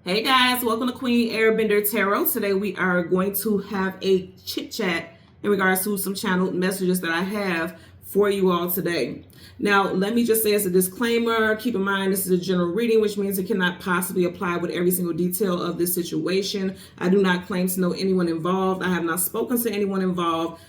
Hey guys, welcome to Queen Airbender Tarot. Today we are going to have a chit chat in regards to some channeled messages that I have for you all today. Now, let me just say as a disclaimer, keep in mind this is a general reading, which means it cannot possibly apply with every single detail of this situation. I do not claim to know anyone involved. I have not spoken to anyone involved.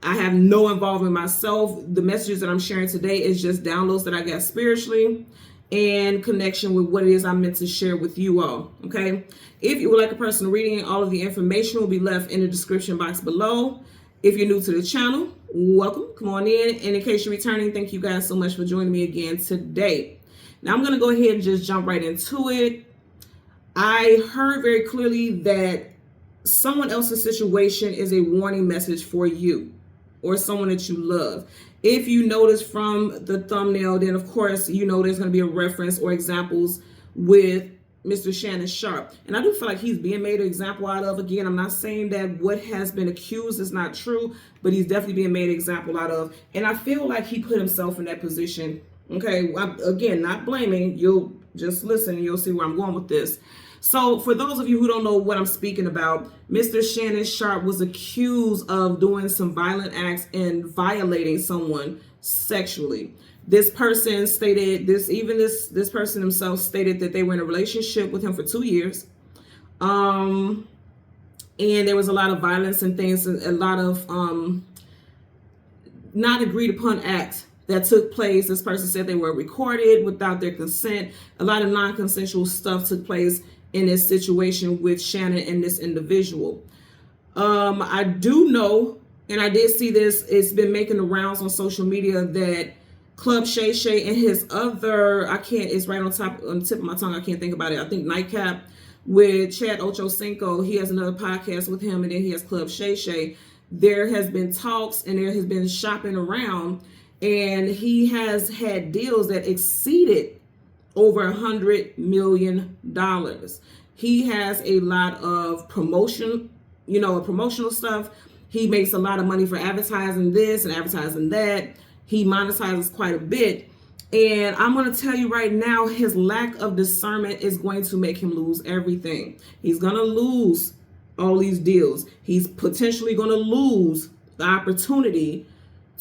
I have no involvement myself. The messages that I'm sharing today is just downloads that I got spiritually and connection with what it is I'm meant to share with you all. Okay. If you would like a personal reading, all of the information will be left in the description box below. If you're new to the channel, welcome. Come on in. And in case you're returning, thank you guys so much for joining me again today. Now I'm going to go ahead and just jump right into it. I heard very clearly that someone else's situation is a warning message for you or someone that you love. If you notice from the thumbnail, then of course, you know there's going to be a reference or examples with Mr. Shannon Sharpe. And I do feel like he's being made an example out of. Again, I'm not saying that what has been accused is not true, but he's definitely being made an example out of. And I feel like he put himself in that position. Okay, again, not blaming. You'll just listen and you'll see where I'm going with this. So for those of you who don't know what I'm speaking about, Mr. Shannon Sharpe was accused of doing some violent acts and violating someone sexually. This person stated this person himself stated that they were in a relationship with him for 2 years. And there was a lot of violence and things, a lot of not agreed upon acts that took place. This person said they were recorded without their consent. A lot of non-consensual stuff took place in this situation with Shannon and this individual. I do know, and I did see this, it's been making the rounds on social media that Club Shay Shay and his other, it's right on the tip of my tongue, I can't think about it. I think Nightcap with Chad Ochocinco, he has another podcast with him, and then he has Club Shay Shay. There has been talks and there has been shopping around, and he has had deals that exceeded over $100 million. He has a lot of promotional stuff. He makes a lot of money for advertising this and advertising that. He monetizes quite a bit. And I'm going to tell you right now, his lack of discernment is going to make him lose everything. He's going to lose all these deals. He's potentially going to lose the opportunity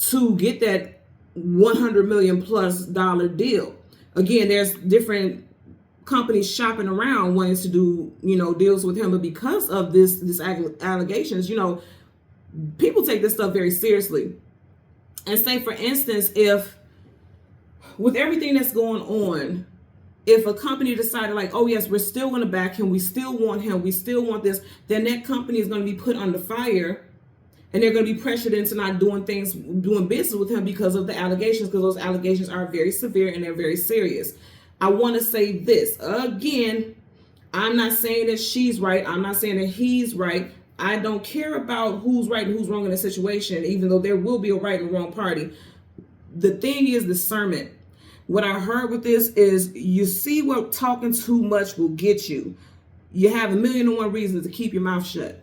to get that $100 million plus deal. Again, there's different companies shopping around wanting to do, deals with him. But because of this allegations, people take this stuff very seriously. And say, for instance, if with everything that's going on, if a company decided like, oh yes, we're still going to back him, we still want him, we still want this, then that company is going to be put under fire. And they're going to be pressured into not doing business with him because of the allegations, because those allegations are very severe and they're very serious. I want to say this again. I'm not saying that she's right. I'm not saying that he's right. I don't care about who's right and who's wrong in a situation, even though there will be a right and wrong party. The thing is discernment. What I heard with this is, you see what talking too much will get you. You have 1,000,001 reasons to keep your mouth shut.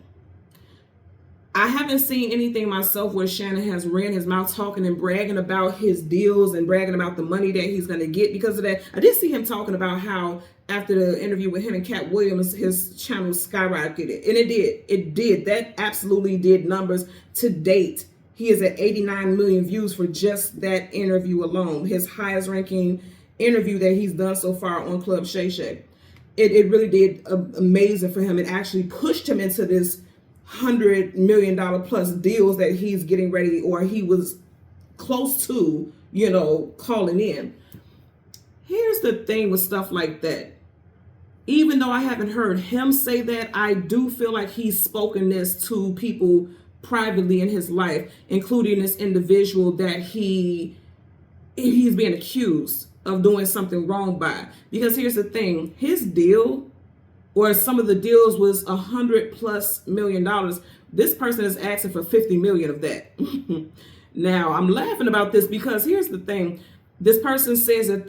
I haven't seen anything myself where Shannon has ran his mouth talking and bragging about his deals and bragging about the money that he's going to get because of that. I did see him talking about how after the interview with him and Cat Williams, his channel skyrocketed. And it did. That absolutely did numbers to date. He is at 89 million views for just that interview alone. His highest ranking interview that he's done so far on Club Shay Shay. It really did amazing for him. It actually pushed him into this $100 million plus deals that he's getting ready, or he was close to, calling in. Here's the thing with stuff like that. Even though I haven't heard him say that, I do feel like he's spoken this to people privately in his life, including this individual that he's being accused of doing something wrong by. Because here's the thing, his deal, or some of the deals, was $100+ million. This person is asking for 50 million of that. Now, I'm laughing about this because here's the thing. This person says that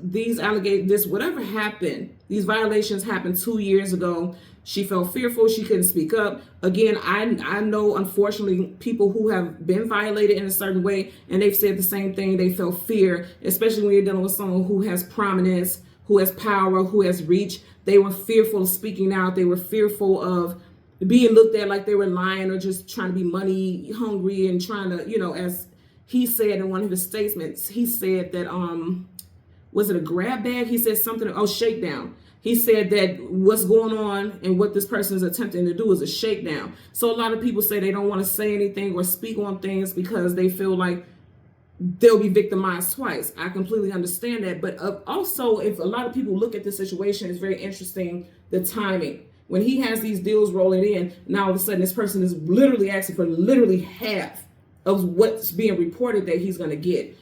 these allegations, whatever happened, these violations happened 2 years ago. She felt fearful. She couldn't speak up. Again, I know, unfortunately, people who have been violated in a certain way, and they've said the same thing. They felt fear, especially when you're dealing with someone who has prominence, who has power, who has reach. They were fearful of speaking out. They were fearful of being looked at like they were lying or just trying to be money hungry and trying to, you know, as he said in one of his statements, he said that, was it a grab bag? He said something, shakedown. He said that what's going on and what this person is attempting to do is a shakedown. So a lot of people say they don't want to say anything or speak on things because they feel like they'll be victimized twice. I completely understand that. But also, if a lot of people look at this situation, it's very interesting, the timing. When he has these deals rolling in, now all of a sudden this person is literally asking for literally half of what's being reported that he's going to get.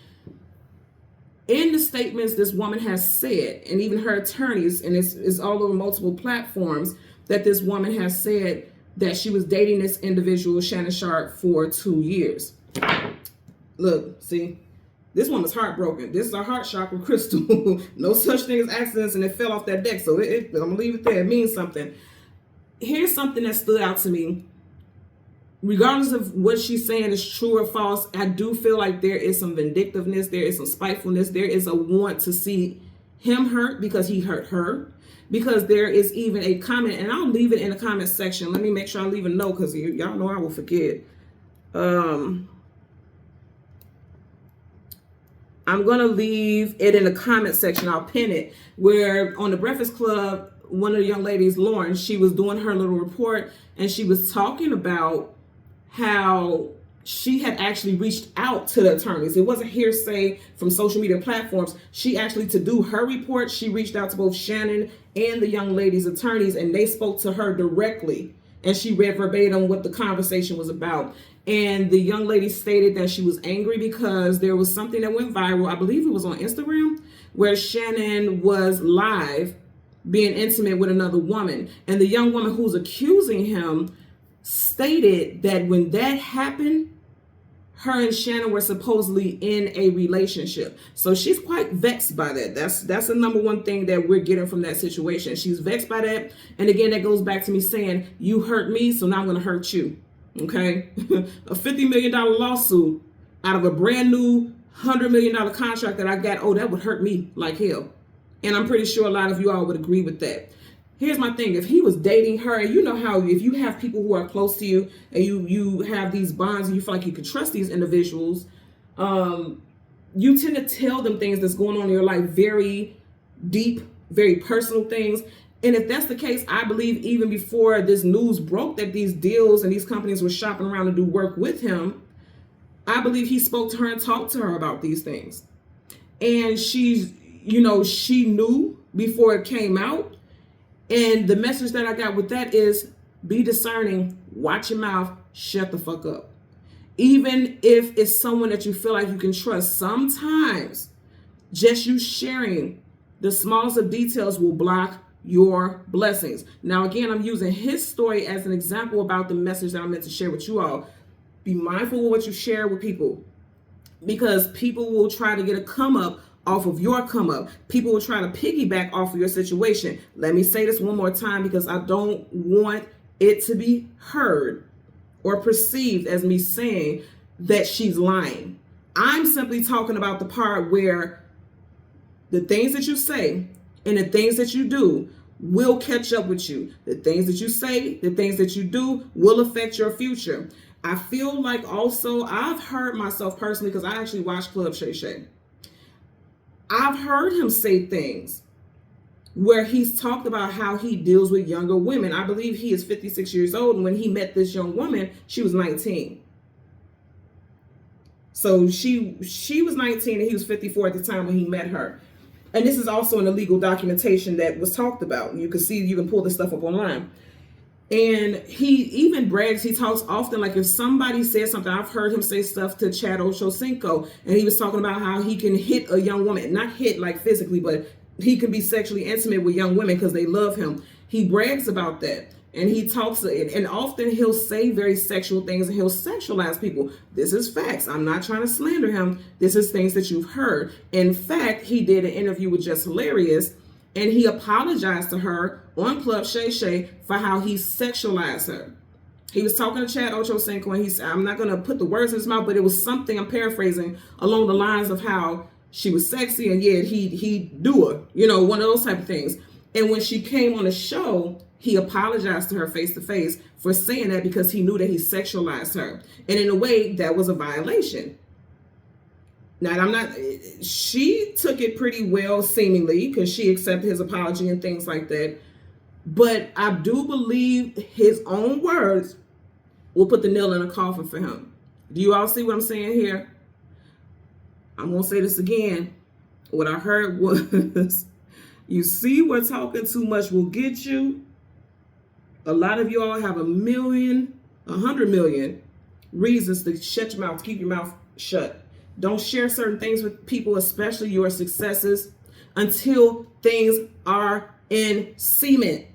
In the statements this woman has said, and even her attorneys, and it's all over multiple platforms, that this woman has said that she was dating this individual, Shannon Sharpe, for 2 years. Look, see, this woman's heartbroken. This is a heart chakra crystal. No such thing as accidents, and it fell off that deck. So I'm going to leave it there. It means something. Here's something that stood out to me. Regardless of what she's saying is true or false, I do feel like there is some vindictiveness. There is some spitefulness. There is a want to see him hurt because he hurt her. Because there is even a comment, and I'll leave it in the comment section. Let me make sure I leave a note because y'all know I will forget. I'm going to leave it in the comment section. I'll pin it. Where on the Breakfast Club, one of the young ladies, Lauren, she was doing her little report, and she was talking about how she had actually reached out to the attorneys. It wasn't hearsay from social media platforms. She actually, to do her report, she reached out to both Shannon and the young lady's attorneys, and they spoke to her directly. And she read verbatim what the conversation was about. And the young lady stated that she was angry because there was something that went viral. I believe it was on Instagram, where Shannon was live being intimate with another woman. And the young woman who's accusing him stated that when that happened, her and Shannon were supposedly in a relationship. So she's quite vexed by that. That's the number one thing that we're getting from that situation. She's vexed by that. And again, that goes back to me saying, you hurt me, so now I'm going to hurt you. Okay? A $50 million lawsuit out of a brand new $100 million contract that I got, that would hurt me like hell. And I'm pretty sure a lot of you all would agree with that. Here's my thing. If he was dating her, and you know how if you have people who are close to you and you have these bonds and you feel like you can trust these individuals, you tend to tell them things that's going on in your life, very deep, very personal things. And if that's the case, I believe even before this news broke that these deals and these companies were shopping around to do work with him, I believe he spoke to her and talked to her about these things. And she knew before it came out. And the message that I got with that is be discerning, watch your mouth, shut the fuck up. Even if it's someone that you feel like you can trust, sometimes just you sharing the smallest of details will block your blessings. Now, again, I'm using his story as an example about the message that I meant to share with you all. Be mindful of what you share with people, because people will try to get a come up off of your come up. People will try to piggyback off of your situation. Let me say this one more time because I don't want it to be heard or perceived as me saying that she's lying. I'm simply talking about the part where the things that you say and the things that you do will catch up with you. The things that you say, the things that you do will affect your future. I feel like also I've heard myself personally, because I actually watched Club Shay Shay. I've heard him say things where he's talked about how he deals with younger women. I believe he is 56 years old, and when he met this young woman, she was 19. So she was 19 and he was 54 at the time when he met her. And this is also in the legal documentation that was talked about. You can pull this stuff up online. And he even brags, he talks often, like if somebody says something, I've heard him say stuff to Chad Ochocinco, and he was talking about how he can hit a young woman, not hit like physically, but he can be sexually intimate with young women because they love him. He brags about that. And he talks, and often he'll say very sexual things and he'll sexualize people. This is facts. I'm not trying to slander him. This is things that you've heard. In fact, he did an interview with Just Hilarious, and he apologized to her on Club Shay Shay for how he sexualized her. He was talking to Chad Ochocinco, and he said, I'm not going to put the words in his mouth, but it was something, I'm paraphrasing, along the lines of how she was sexy, and yeah, he do her, one of those type of things. And when she came on the show, he apologized to her face to face for saying that because he knew that he sexualized her. And in a way, that was a violation. Now, she took it pretty well, seemingly, because she accepted his apology and things like that. But I do believe his own words will put the nail in the coffin for him. Do you all see what I'm saying here? I'm going to say this again. What I heard was, you see where talking too much will get you? A lot of you all have 100 million reasons to shut your mouth, keep your mouth shut. Don't share certain things with people, especially your successes, until things are in cement.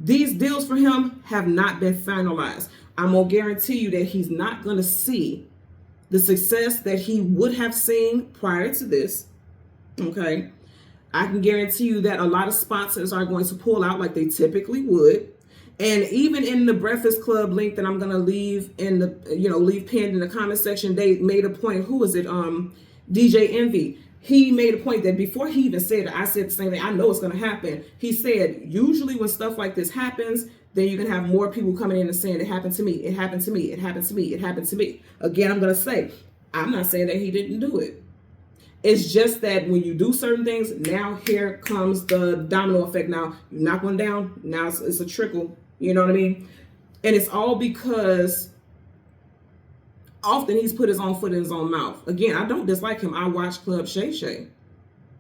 These deals for him have not been finalized. I'm going to guarantee you that he's not going to see the success that he would have seen prior to this. Okay. I can guarantee you that a lot of sponsors are going to pull out like they typically would. And even in the Breakfast Club link that I'm going to leave in the, leave pinned in the comment section, they made a point. Who was it? DJ Envy. He made a point that before he even said it, I said the same thing. I know it's going to happen. He said, usually when stuff like this happens, then you can have more people coming in and saying, it happened to me. It happened to me. It happened to me. It happened to me. Again, I'm going to say, I'm not saying that he didn't do it. It's just that when you do certain things, now here comes the domino effect. Now you knock one down, now it's a trickle. You know what I mean? And it's all because often he's put his own foot in his own mouth. Again, I don't dislike him. I watch Club Shay Shay.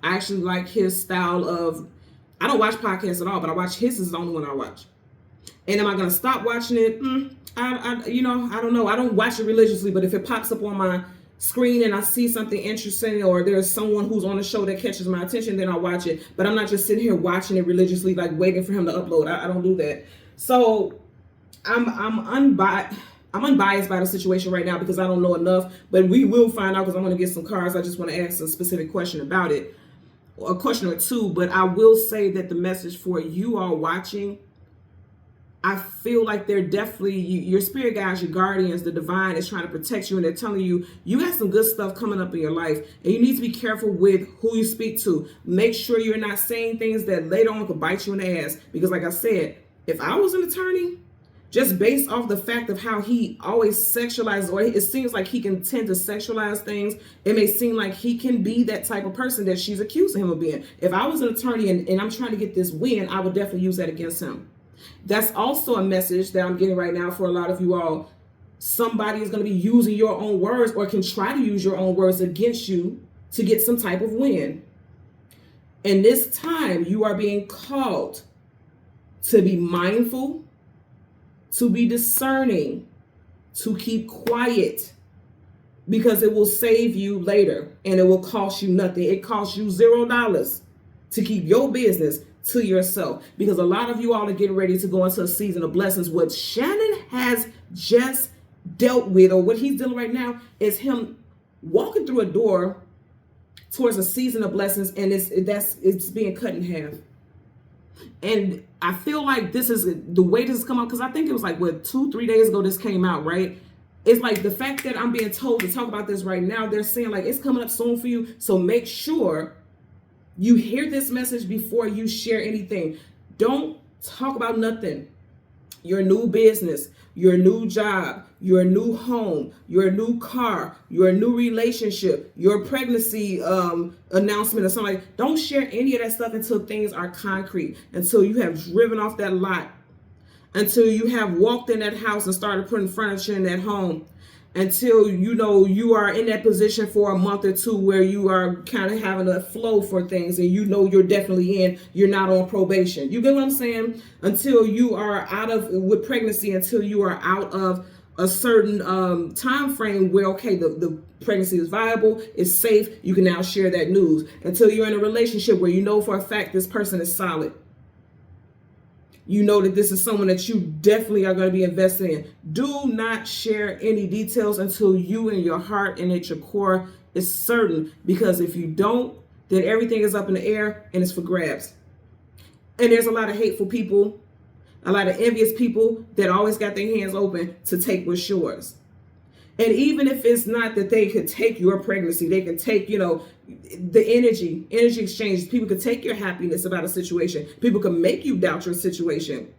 I actually like his style of, I don't watch podcasts at all, but I watch his is the only one I watch. And am I going to stop watching it? I don't know. I don't watch it religiously, but if it pops up on my screen and I see something interesting, or there's someone who's on the show that catches my attention, then I'll watch it. But I'm not just sitting here watching it religiously, like waiting for him to upload. I don't do that. So I'm unbiased by the situation right now because I don't know enough, but we will find out because I'm going to get some cards. I just want to ask a specific question about it, or a question or two. But I will say that the message for you all watching, I feel like they're definitely, your spirit guides, your guardians, the divine is trying to protect you, and they're telling you, you got some good stuff coming up in your life, and you need to be careful with who you speak to. Make sure you're not saying things that later on could bite you in the ass. Because like I said, if I was an attorney, just based off the fact of how he always sexualizes, or it seems like he can tend to sexualize things, it may seem like he can be that type of person that she's accusing him of being. If I was an attorney and I'm trying to get this win, I would definitely use that against him. That's also a message that I'm getting right now for a lot of you all. Somebody is going to be using your own words, or can try to use your own words against you to get some type of win. And this time you are being called to be mindful, to be discerning, to keep quiet, because it will save you later and it will cost you nothing. It costs you $0 to keep your business to yourself, because a lot of you all are getting ready to go into a season of blessings. What Shannon has just dealt with, or what he's dealing right now, is him walking through a door towards a season of blessings, and it's being cut in half. And I feel like this is the way this has come out, because I think it was like, 2-3 days ago this came out, right? It's like the fact that I'm being told to talk about this right now, they're saying like it's coming up soon for you. So make sure you hear this message before you share anything. Don't talk about nothing. Your new business, your new job, your new home, your new car, your new relationship, your pregnancy announcement or something. Don't share any of that stuff until things are concrete, until you have driven off that lot, until you have walked in that house and started putting furniture in that home, until you are in that position for a month or two where you are kind of having a flow for things, and you're definitely you're not on probation. You get what I'm saying? Until you are with pregnancy, until you are out of a certain time frame where, okay, the pregnancy is viable, it's safe, you can now share that news. Until you're in a relationship where you know for a fact this person is solid. You know that this is someone that you definitely are going to be invested in. Do not share any details until you in your heart and at your core is certain, because if you don't, then everything is up in the air and it's for grabs. And there's a lot of hateful people, a lot of envious people that always got their hands open to take what's yours. And even if it's not that they could take your pregnancy, they can take, the energy exchange. People could take your happiness about a situation. People can make you doubt your situation.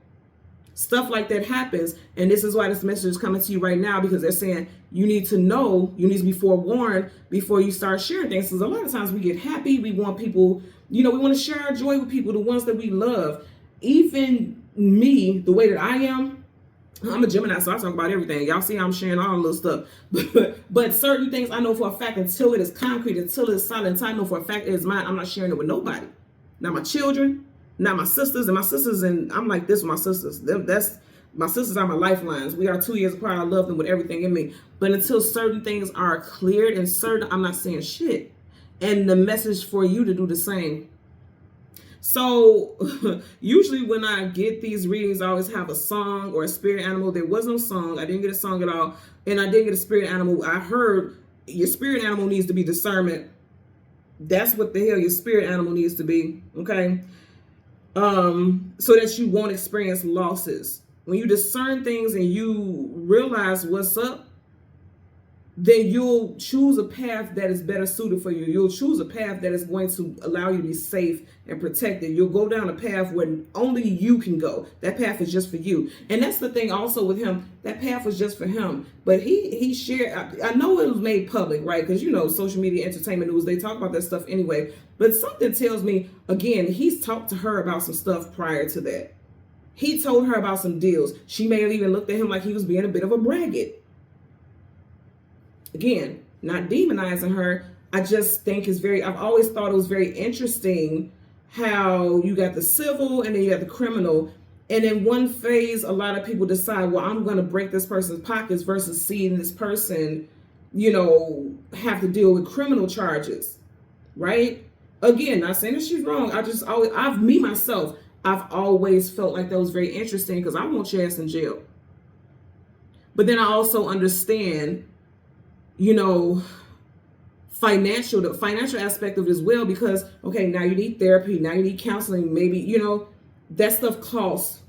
Stuff like that happens. And this is why this message is coming to you right now, because they're saying you need to know, you need to be forewarned before you start sharing things. Because a lot of times we get happy. We want people, we want to share our joy with people, the ones that we love. Even me, the way that I am, I'm a Gemini, so I talk about everything. Y'all see how I'm sharing all the little stuff. But certain things I know for a fact, until it is concrete, until it's solid, until I know for a fact it is mine, I'm not sharing it with nobody. Not my children, not my sisters. And I'm like this with my sisters. My sisters are my lifelines. We are 2 years apart. I love them with everything in me. But until certain things are cleared and certain, I'm not saying shit. And the message for you to do the same. So usually when I get these readings, I always have a song or a spirit animal. There was no song. I didn't get a song at all. And I didn't get a spirit animal. I heard your spirit animal needs to be discernment. That's what the hell your spirit animal needs to be. Okay. So that you won't experience losses. When you discern things and you realize what's up, then you'll choose a path that is better suited for you. You'll choose a path that is going to allow you to be safe and protected. You'll go down a path where only you can go. That path is just for you. And that's the thing also with him. That path was just for him. But he shared, I know it was made public, right? Because, social media, entertainment news, they talk about that stuff anyway. But something tells me, again, he's talked to her about some stuff prior to that. He told her about some deals. She may have even looked at him like he was being a bit of a braggart. Again, not demonizing her. I just think I've always thought it was very interesting how you got the civil and then you got the criminal. And in one phase, a lot of people decide, well, I'm going to break this person's pockets versus seeing this person, have to deal with criminal charges, right? Again, not saying that she's wrong. I've always felt like that was very interesting because I want your ass in jail. But then I also understand the financial aspect of it as well, because, okay, now you need therapy, now you need counseling, maybe, that stuff costs.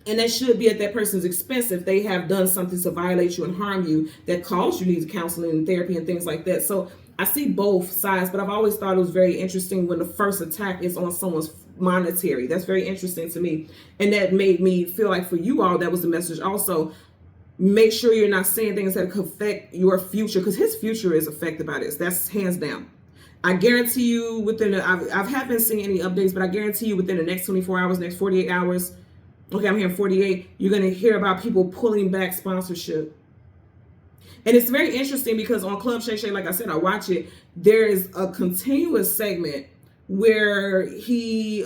And that should be at that person's expense if they have done something to violate you and harm you that costs you need counseling and therapy and things like that. So I see both sides, but I've always thought it was very interesting when the first attack is on someone's monetary. That's very interesting to me. And that made me feel like for you all, that was the message also. Make sure you're not saying things that could affect your future, because his future is affected by this. That's hands down. I guarantee you I haven't seen any updates, but I guarantee you within the next 24 hours, next 48 hours, okay, I'm hearing 48, you're going to hear about people pulling back sponsorship. And it's very interesting because on Club Shay Shay, like I said, I watch it. There is a continuous segment where he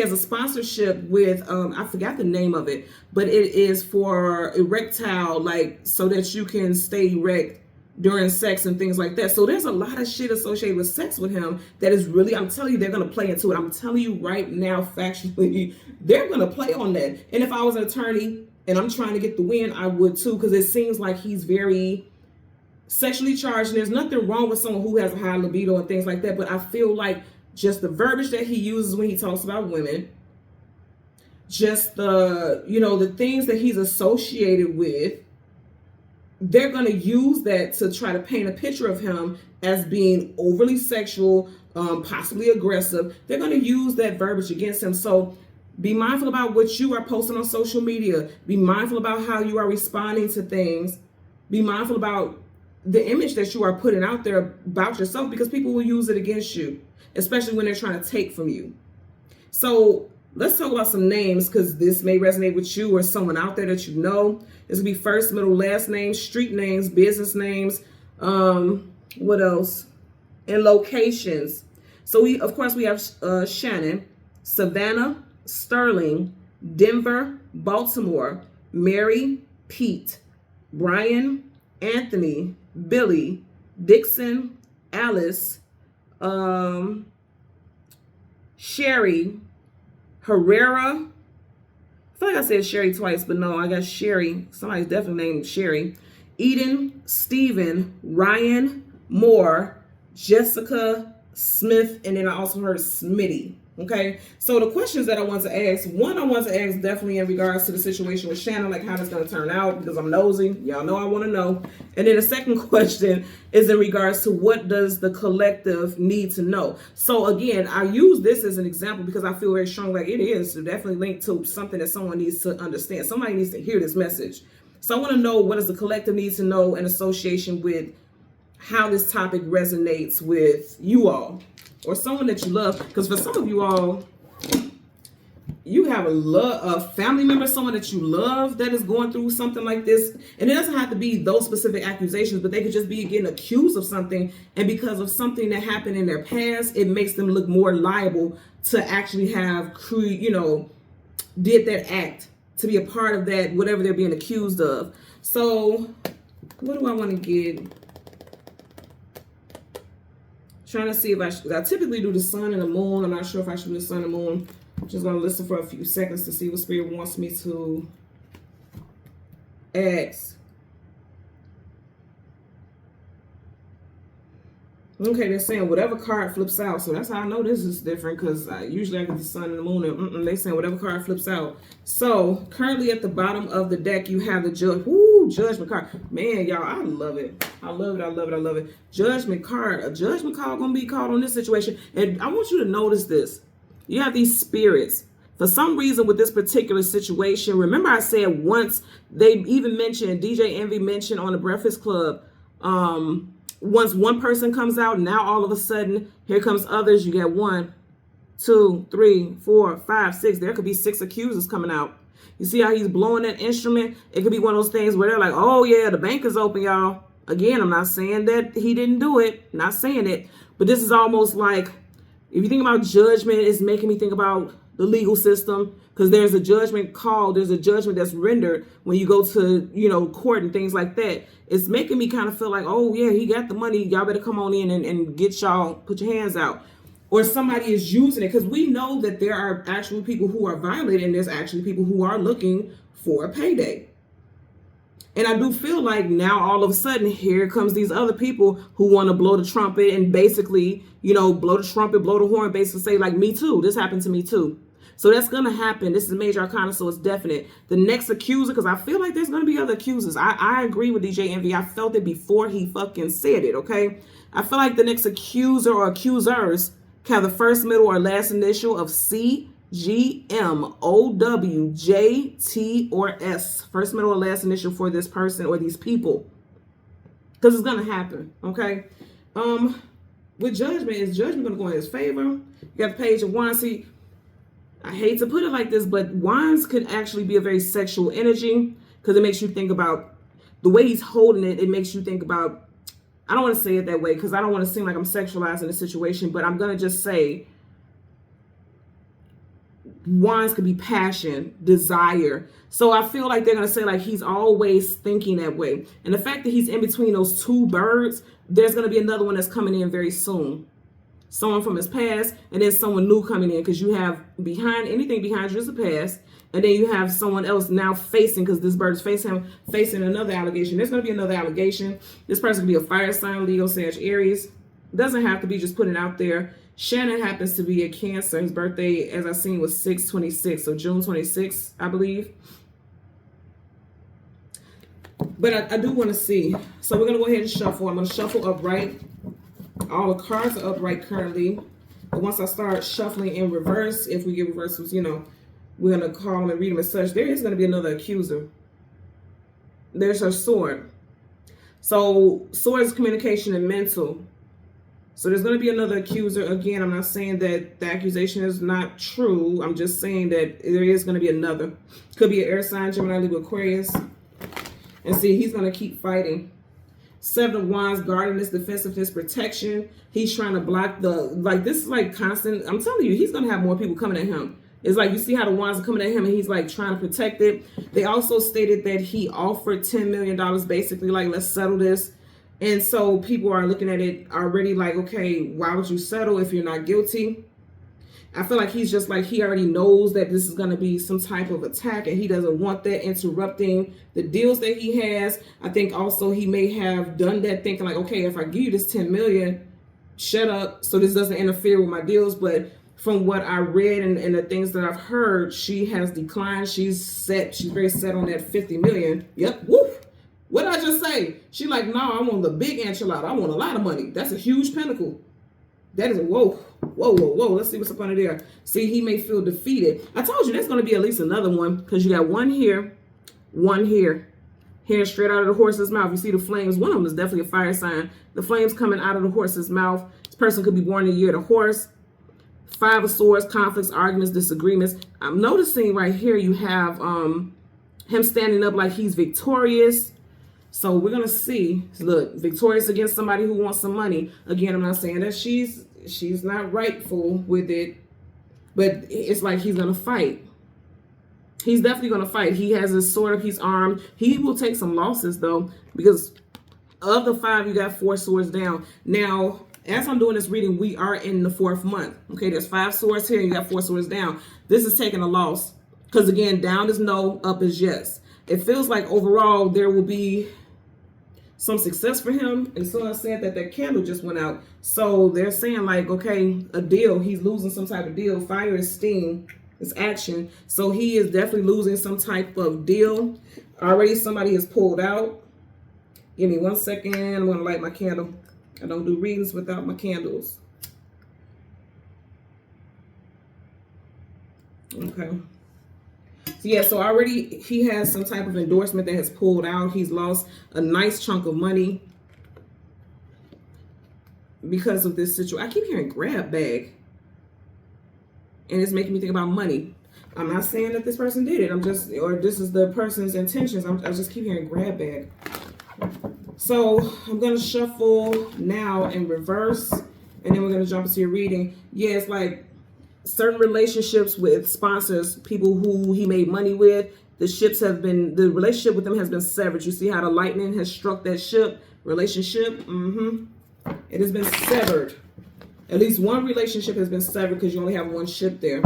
has a sponsorship with, I forgot the name of it, but it is for erectile, like so that you can stay erect during sex and things like that. So there's a lot of shit associated with sex with him that is really, I'm telling you, they're going to play into it. I'm telling you right now, factually, they're going to play on that. And if I was an attorney and I'm trying to get the win, I would too, because it seems like he's very sexually charged. And there's nothing wrong with someone who has a high libido and things like that. But I feel like just the verbiage that he uses when he talks about women, just the things that he's associated with, they're going to use that to try to paint a picture of him as being overly sexual, possibly aggressive. They're going to use that verbiage against him. So be mindful about what you are posting on social media. Be mindful about how you are responding to things. Be mindful about the image that you are putting out there about yourself, because people will use it against you, especially when they're trying to take from you. So let's talk about some names, because this may resonate with you or someone out there that you know. This will be first, middle, last names, street names, business names. What else? And locations. So we have Shannon, Savannah, Sterling, Denver, Baltimore, Mary, Pete, Brian, Anthony, Billy, Dixon, Alice, Sherry, Herrera. I feel like I said Sherry twice, but no, I got Sherry. Somebody's definitely named Sherry. Eden, Stephen, Ryan, Moore, Jessica, Smith, and then I also heard Smitty. Okay, so the questions that I want to ask, one I want to ask definitely in regards to the situation with Shannon, like how that's going to turn out, because I'm nosy. Y'all know I want to know. And then the second question is in regards to what does the collective need to know. So again, I use this as an example because I feel very strong like it is definitely linked to something that someone needs to understand. Somebody needs to hear this message. So I want to know, what does the collective need to know in association with how this topic resonates with you all or someone that you love? Because for some of you all, you have a family member, someone that you love that is going through something like this. And it doesn't have to be those specific accusations, but they could just be getting accused of something. And because of something that happened in their past, it makes them look more liable to actually have, did that act, to be a part of that, whatever they're being accused of. So what do I want to get? Trying to see if I typically do the sun and the moon. I'm not sure if I should do the sun and the moon. I'm just going to listen for a few seconds to see what Spirit wants me to ask. Okay, they're saying whatever card flips out. So that's how I know this is different, because usually I get the sun and the moon. And they're saying whatever card flips out. So currently at the bottom of the deck, you have the judgment card. Man, y'all, I love it. I love it. I love it. I love it. Judgment card. A judgment call going to be called on this situation. And I want you to notice this. You have these spirits. For some reason with this particular situation, remember I said once, they even mentioned, DJ Envy mentioned on the Breakfast Club, once one person comes out, now all of a sudden, here comes others. You get 1, 2, 3, 4, 5, 6. There could be 6 accusers coming out. You see how he's blowing that instrument? It could be one of those things where they're like, oh yeah, the bank is open, y'all. Again, I'm not saying that he didn't do it. Not saying it. But this is almost like, if you think about judgment, it's making me think about the legal system, because there's a judgment called, there's a judgment that's rendered when you go to, court and things like that. It's making me kind of feel like, oh yeah, he got the money. Y'all better come on in and get y'all, put your hands out. Or somebody is using it, because we know that there are actually people who are violating. There's actually people who are looking for a payday. And I do feel like now all of a sudden here comes these other people who want to blow the trumpet and basically, blow the trumpet, blow the horn, basically say like, me too. This happened to me too. So that's going to happen. This is major arcana, so it's definite. The next accuser, because I feel like there's going to be other accusers. I agree with DJ Envy. I felt it before he fucking said it, okay? I feel like the next accuser or accusers have the first, middle, or last initial of C, G, M, O, W, J, T, or S. First, middle, or last initial for this person or these people. Because it's going to happen, okay? With judgment, is judgment going to go in his favor? You got the Page of Wands. See, I hate to put it like this, but wands could actually be a very sexual energy, because it makes you think about the way he's holding it. It makes you think about, I don't want to say it that way because I don't want to seem like I'm sexualizing the situation, but I'm going to just say wands could be passion, desire. So I feel like they're going to say like he's always thinking that way. And the fact that he's in between those two birds, there's going to be another one that's coming in very soon. Someone from his past, and then someone new coming in, because you have anything behind you is the past, and then you have someone else now facing, because this bird is facing another allegation. There's going to be another allegation. This person could be a fire sign, Leo, Sag, Aries. It doesn't have to be, just put it out there. Shannon happens to be a Cancer. His birthday, as I seen, was 6/26, so June 26th, I believe. But I do want to see. So we're going to go ahead and shuffle. I'm going to shuffle upright. All the cards are upright currently. But once I start shuffling in reverse, if we get reversals, we're going to call them and read them as such. There is going to be another accuser. There's her sword. So sword is communication and mental. So there's going to be another accuser. Again, I'm not saying that the accusation is not true. I'm just saying that there is going to be another. Could be an air sign, Gemini, Libra, Aquarius. And see, he's going to keep fighting. 7 of Wands, guardedness, defensiveness, protection. He's trying to block this is like constant. I'm telling you, he's going to have more people coming at him. It's like you see how the Wands are coming at him and he's like trying to protect it. They also stated that he offered $10 million, basically like, let's settle this. And so people are looking at it already like, okay, why would you settle if you're not guilty? I feel like he's just like, he already knows that this is going to be some type of attack and he doesn't want that interrupting the deals that he has. I think also he may have done that thinking like, okay, if I give you this 10 million, shut up so this doesn't interfere with my deals. But from what I read and the things that I've heard, she has declined. She's very set on that 50 million. Yep. Woof. What did I just say? She like, no, I want the big enchilada. I want a lot of money. That's a huge pentacle. That is, whoa. Let's see what's up under there. See, he may feel defeated. I told you there's going to be at least another one, because you got one here, one here. Here straight out of the horse's mouth. You see the flames. One of them is definitely a fire sign. The flames coming out of the horse's mouth. This person could be born in the year of the horse. 5 of Swords, conflicts, arguments, disagreements. I'm noticing right here you have him standing up like he's victorious. So we're going to see, look, victorious against somebody who wants some money. Again, I'm not saying that she's not rightful with it, but it's like he's going to fight. He's definitely going to fight. He has his sword up. He's armed. He will take some losses, though, because of the 5, you got 4 swords down. Now, as I'm doing this reading, we are in the 4th month. Okay, there's 5 swords here. You got 4 swords down. This is taking a loss because, again, down is no, up is yes. It feels like overall there will be some success for him. And so I said that candle just went out. So they're saying like, okay, a deal. He's losing some type of deal. Fire is steam. It's action. So he is definitely losing some type of deal. Already somebody has pulled out. Give me 1 second. I'm going to light my candle. I don't do readings without my candles. Okay. So yeah, so already he has some type of endorsement that has pulled out. He's lost a nice chunk of money because of this situation. I keep hearing grab bag. And it's making me think about money. I'm not saying that this person did it. Or this is the person's intentions. I just keep hearing grab bag. So I'm going to shuffle now in reverse. And then we're going to jump into your reading. Yeah, it's like certain relationships with sponsors, people who he made money with. The relationship with them has been severed. You see how the lightning has struck that relationship? It has been severed. At least one relationship has been severed because you only have one ship there.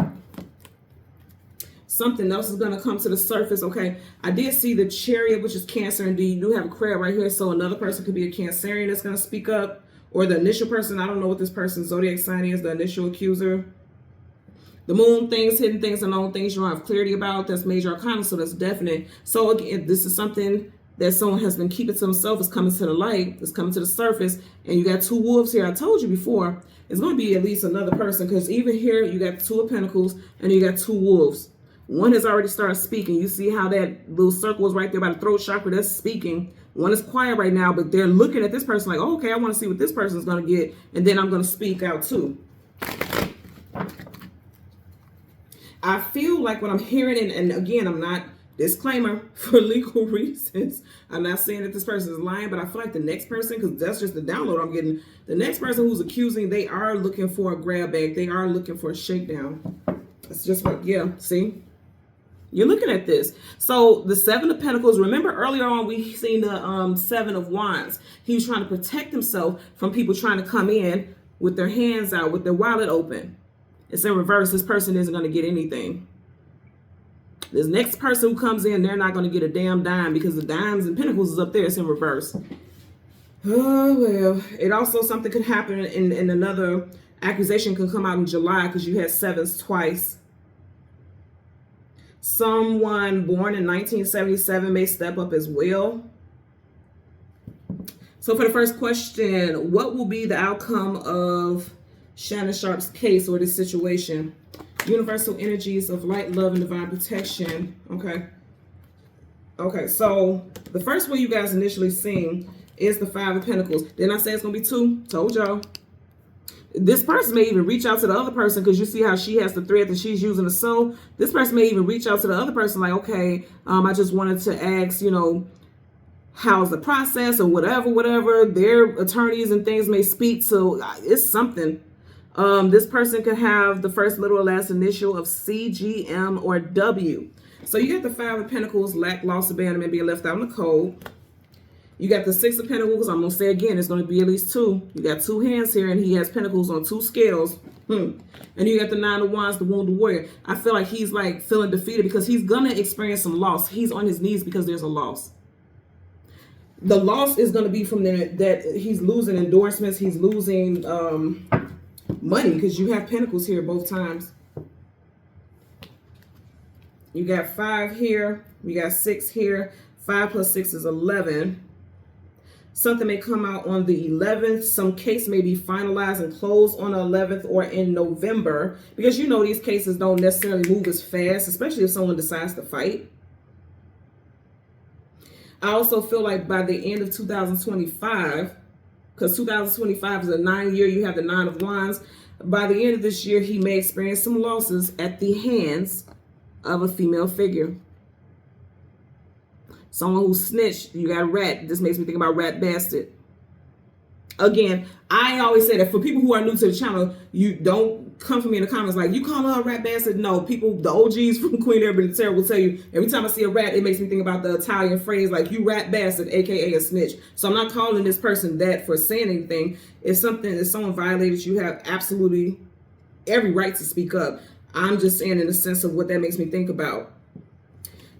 Something else is going to come to the surface. Okay, I did see the Chariot, which is Cancer. Indeed, you do have a crab right here. So another person could be a Cancerian that's going to speak up. Or the initial person. I don't know what this person's zodiac sign is. The initial accuser. The moon things, hidden things, unknown things you don't have clarity about. That's major arcana, so that's definite. So again, this is something that someone has been keeping to themselves. Is coming to the light. It's coming to the surface. And you got 2 wolves here. I told you before. It's going to be at least another person, because even here you got 2 of Pentacles and you got 2 wolves. One has already started speaking. You see how that little circle is right there by the throat chakra? That's speaking. One is quiet right now, but they're looking at this person like, oh, okay, I want to see what this person is going to get, and then I'm going to speak out too. I feel like what I'm hearing, and again, I'm not, disclaimer, for legal reasons, I'm not saying that this person is lying, but I feel like the next person, because that's just the download I'm getting, the next person who's accusing, they are looking for a grab bag. They are looking for a shakedown. That's just what, yeah, see? You're looking at this. So the 7 of Pentacles, remember earlier on we seen the 7 of Wands. He was trying to protect himself from people trying to come in with their hands out, with their wallet open. It's in reverse. This person isn't going to get anything. This next person who comes in, they're not going to get a damn dime, because the dimes and Pentacles is up there. It's in reverse. Oh, well. It also, something could happen in another accusation can come out in July, because you had 7s twice. Someone born in 1977 may step up as well. So for the first question, what will be the outcome of Shannon Sharpe's case or this situation? Universal energies of light, love, and divine protection. Okay, so the first one you guys initially seen is the 5 of Pentacles. Didn't I say it's going to be 2? Told y'all. This person may even reach out to the other person, because you see how she has the thread that she's using to sew. This person may even reach out to the other person like, okay, I just wanted to ask, how's the process or whatever. Their attorneys and things may speak. So it's something. This person could have the first, middle, or last initial of C, G, M, or W. So you got the 5 of Pentacles, lack, loss, abandonment, being left out in the cold. You got the 6 of Pentacles. I'm going to say again, it's going to be at least 2. You got 2 hands here, and he has Pentacles on 2 scales. And you got the 9 of Wands, the wounded warrior. I feel like he's like feeling defeated, because he's going to experience some loss. He's on his knees because there's a loss. The loss is going to be from that he's losing endorsements. He's losing Money, because you have pentacles here both times. You got 5 here. You got 6 here. 5 plus 6 is 11. Something may come out on the 11th. Some case may be finalized and closed on the 11th or in November. Because you know these cases don't necessarily move as fast, especially if someone decides to fight. I also feel like by the end of 2025, because 2025 is a 9-year, you have the 9 of Wands. By the end of this year, he may experience some losses at the hands of a female figure. Someone who snitched. You got a rat. This makes me think about rat bastard. Again, I always say that for people who are new to the channel, you don't come for me in the comments like, you call her a rat bastard? No, people, the OGs from Queen Urban and Terror will tell you, every time I see a rat, it makes me think about the Italian phrase like, you rat bastard, aka a snitch. So I'm not calling this person that for saying anything. If someone violated, you have absolutely every right to speak up. I'm just saying in the sense of what that makes me think about.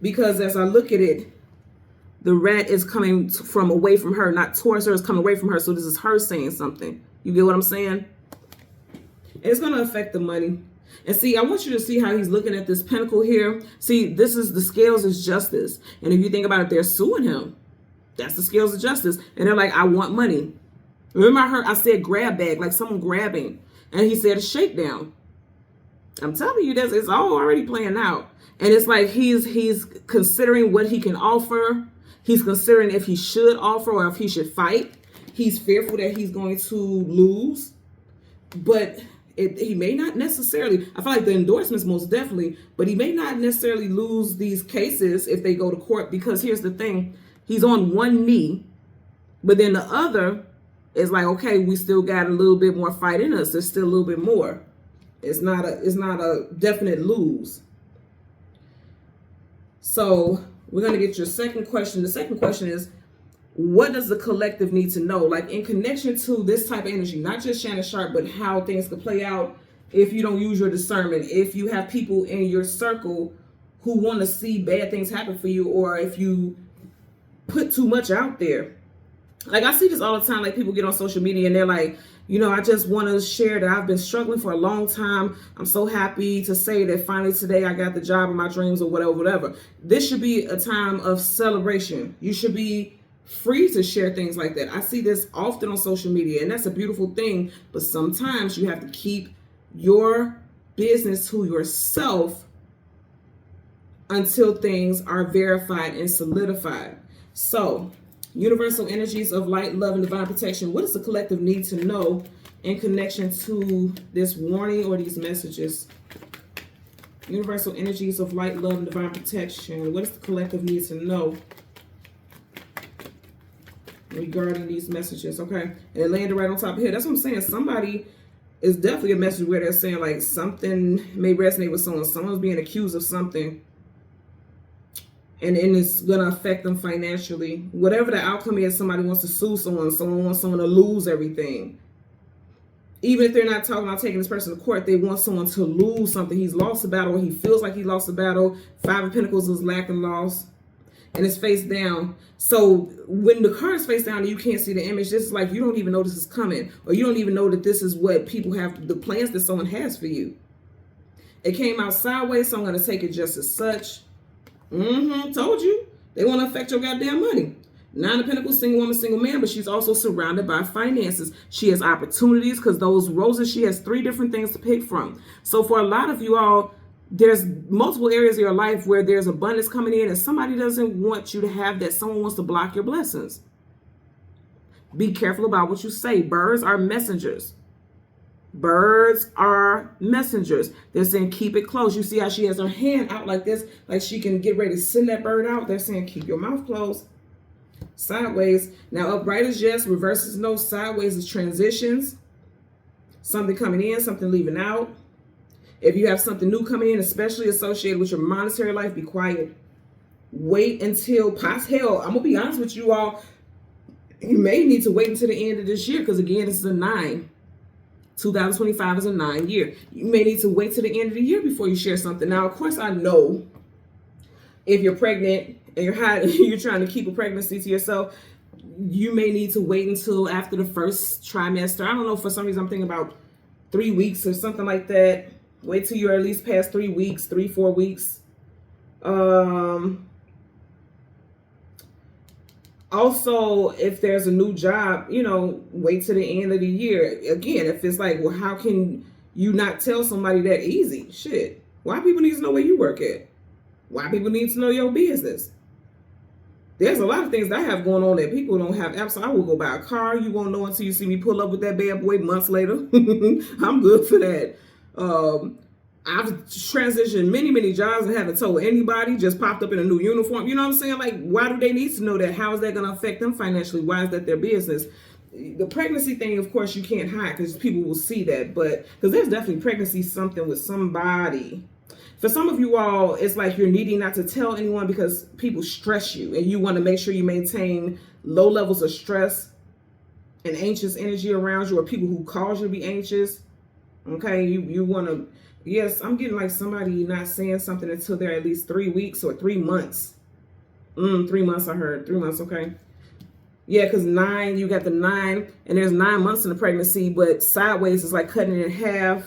Because as I look at it, the rat is coming from away from her, not towards her. It's coming away from her. So this is her saying something. You get what I'm saying? And it's going to affect the money. And see, I want you to see how he's looking at this pentacle here. See, this is the scales is justice. And if you think about it, they're suing him. That's the scales of justice. And they're like, I want money. Remember I said grab bag, like someone grabbing. And he said a shakedown. I'm telling you, it's all already playing out. And it's like he's considering what he can offer. He's considering if he should offer or if he should fight. He's fearful that he's going to lose. But he may not necessarily, I feel like the endorsements most definitely, but he may not necessarily lose these cases if they go to court, because here's the thing. He's on one knee, but then the other is like, okay, we still got a little bit more fight in us. There's still a little bit more. It's not a definite lose. So we're going to get your second question. The second question is, what does the collective need to know? Like in connection to this type of energy, not just Shannon Sharpe, but how things could play out if you don't use your discernment. If you have people in your circle who want to see bad things happen for you, or if you put too much out there. Like I see this all the time. Like people get on social media and they're like, you know, I just want to share that I've been struggling for a long time. I'm so happy to say that finally today I got the job of my dreams, or whatever. This should be a time of celebration. You should be free to share things like that. I see this often on social media, and that's a beautiful thing. But sometimes you have to keep your business to yourself until things are verified and solidified. So, universal energies of light, love, and divine protection. What does the collective need to know in connection to this warning or these messages? Universal energies of light, love, and divine protection. What does the collective need to know regarding these messages? Okay. And it landed right on top of here. That's what I'm saying. Somebody is definitely a message where they're saying like something may resonate with someone. Someone's being accused of something. And it's going to affect them financially. Whatever the outcome is, somebody wants to sue someone. Someone wants someone to lose everything. Even if they're not talking about taking this person to court, they want someone to lose something. He's lost a battle, or he feels like he lost a battle. 5 of Pentacles is lack and loss. And it's face down. So when the card is face down and you can't see the image, this is like you don't even know this is coming. Or you don't even know that this is what people have, the plans that someone has for you. It came out sideways, so I'm going to take it just as such. Told you. They want to affect your goddamn money. 9 of Pentacles, single woman, single man, but she's also surrounded by finances. She has opportunities because those roses, she has 3 different things to pick from. So for a lot of you all, there's multiple areas of your life where there's abundance coming in and somebody doesn't want you to have that. Someone wants to block your blessings. Be careful about what you say. Birds are messengers. Birds are messengers. They're saying keep it close. You see how she has her hand out like this, like she can get ready to send that bird out. They're saying keep your mouth closed. Sideways. Now upright is yes, reverse is no, sideways is transitions. Something coming in, something leaving out. If you have something new coming in, especially associated with your monetary life, be quiet. Wait until hell. I'm gonna be honest with you all. You may need to wait until the end of this year, because again, this is a 9. 2025 is a 9 year. You may need to wait till the end of the year before you share something. Now, of course, I know if you're pregnant and you're trying to keep a pregnancy to yourself, you may need to wait until after the first trimester. I don't know, for some reason I'm thinking about 3 weeks or something like that. Wait till you're at least past 3 weeks, 4 weeks. Also, if there's a new job, you know, wait till the end of the year. Again, if it's like, well, how can you not tell somebody that easy? Shit. Why people need to know where you work at? Why people need to know your business? There's a lot of things that I have going on that people don't have. Absolutely, I will go buy a car. You won't know until you see me pull up with that bad boy months later. I'm good for that. I've transitioned many jobs and haven't told anybody, just popped up in a new uniform. You know what I'm saying? Like, why do they need to know that? How is that going to affect them financially? Why is that their business? The pregnancy thing, of course, you can't hide because people will see that. But because there's definitely pregnancy something with somebody. For some of you all, it's like you're needing not to tell anyone because people stress you and you want to make sure you maintain low levels of stress and anxious energy around you, or people who cause you to be anxious. Okay, you want to, yes, I'm getting like somebody not saying something until they're at least 3 weeks or 3 months. 3 months, I heard. 3 months, okay. Yeah, because 9, you got the 9, and there's 9 months in the pregnancy, but sideways is like cutting it in half.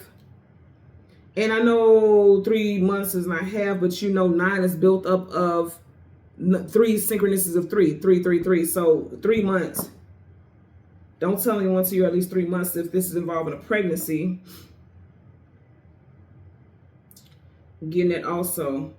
And I know 3 months is not half, but you know 9 is built up of 3 synchronicities of 3, 3, 3, 3. So 3 months. Don't tell anyone until you're at least 3 months if this is involving a pregnancy. I'm getting it also.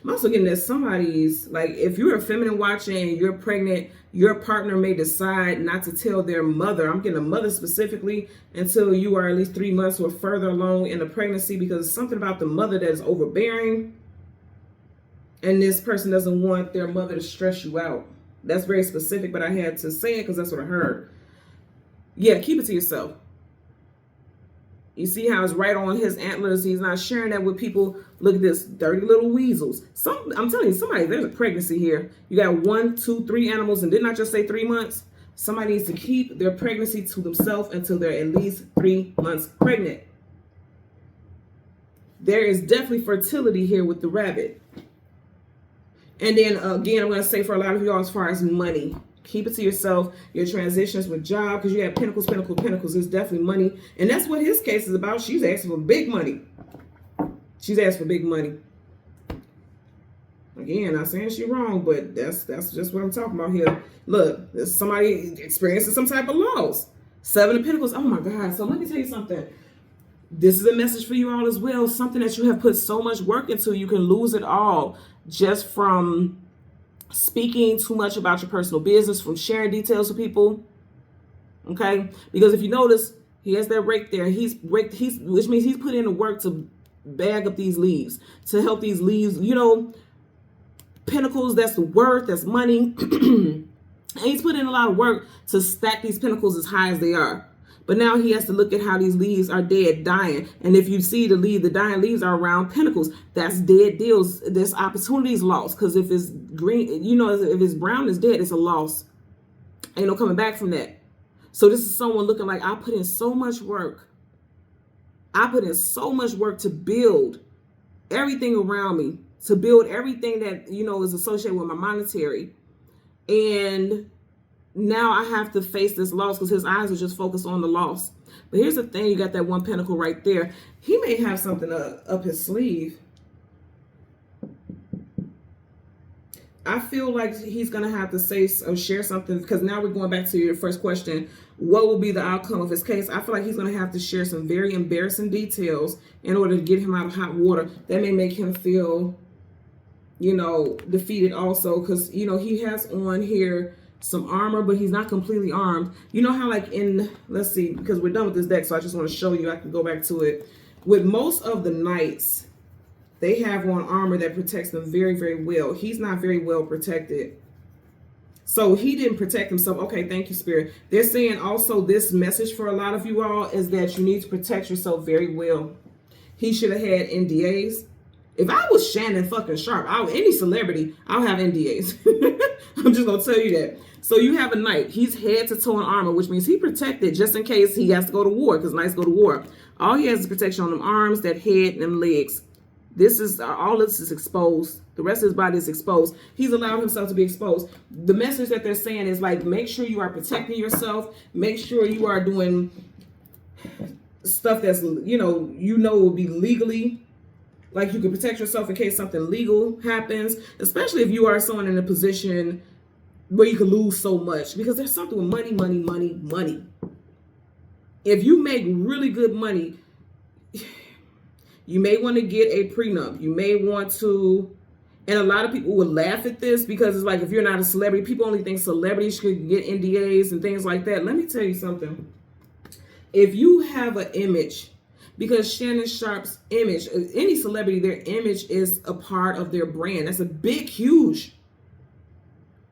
I'm also getting that somebody's, like, if you're a feminine watching and you're pregnant, your partner may decide not to tell their mother. I'm getting a mother specifically until you are at least 3 months or further along in the pregnancy, because it's something about the mother that is overbearing. And this person doesn't want their mother to stress you out. That's very specific, but I had to say it because that's what I heard. Yeah, keep it to yourself. You see how it's right on his antlers. He's not sharing that with people. Look at this, dirty little weasels. I'm telling you, somebody, there's a pregnancy here. You got 1, 2, 3 animals, and didn't I just say 3 months? Somebody needs to keep their pregnancy to themselves until they're at least 3 months pregnant. There is definitely fertility here with the rabbit. And then again, I'm going to say for a lot of y'all, as far as money, keep it to yourself. Your transitions with job, because you have pentacles, pentacles, pentacles. There's definitely money. And that's what his case is about. She's asking for big money. She's asking for big money. Again, not saying she's wrong, but that's just what I'm talking about here. Look, there's somebody experiencing some type of loss. 7 of Pentacles. Oh my God. So let me tell you something. This is a message for you all as well. Something that you have put so much work into, you can lose it all just from speaking too much about your personal business, from sharing details with people. Okay? Because if you notice, he has that rake there. Which means he's put in the work to bag up these leaves, to help these leaves, you know, pentacles, that's the worth, that's money. And he's put in a lot of work to stack these pentacles as high as they are. But now he has to look at how these leaves are dead, dying. And if you see the dying leaves are around pentacles, that's dead deals. There's opportunities lost. Because if it's green, you know, if it's brown, it's dead, it's a loss. Ain't no coming back from that. So this is someone looking like, I put in so much work. I put in so much work to build everything around me, to build everything that, you know, is associated with my monetary. And now I have to face this loss because his eyes are just focused on the loss. But here's the thing. You got that 1 pentacle right there. He may have something up his sleeve. I feel like he's going to have to say or share something, because now we're going back to your first question. What will be the outcome of his case? I feel like he's going to have to share some very embarrassing details in order to get him out of hot water. That may make him feel, you know, defeated also, because, you know, he has on here some armor, but he's not completely armed. You know how, like, in, let's see, because we're done with this deck, so I just want to show you. I can go back to it. With most of the knights, they have on armor that protects them very, very well. He's not very well protected. So he didn't protect himself. Okay, thank you, Spirit. They're saying also this message for a lot of you all is that you need to protect yourself very well. He should have had NDAs. If I was Shannon fucking Sharpe, any celebrity, I'll have NDAs. I'm just going to tell you that. So you have a knight. He's head to toe in armor, which means he protected just in case he has to go to war, because knights go to war. All he has is protection on them arms, that head, and them legs. All this is exposed. The rest of his body is exposed. He's allowed himself to be exposed. The message that they're saying is, like, make sure you are protecting yourself. Make sure you are doing stuff that's, will be legally, like you can protect yourself in case something legal happens, especially if you are someone in a position where you could lose so much, because there's something with money. If you make really good money, you may want to get a prenup. You may want to, and a lot of people would laugh at this because it's like, if you're not a celebrity, people only think celebrities should get NDAs and things like that. Let me tell you something. If you have an image, because Shannon Sharpe's image, any celebrity, their image is a part of their brand. That's a big, huge,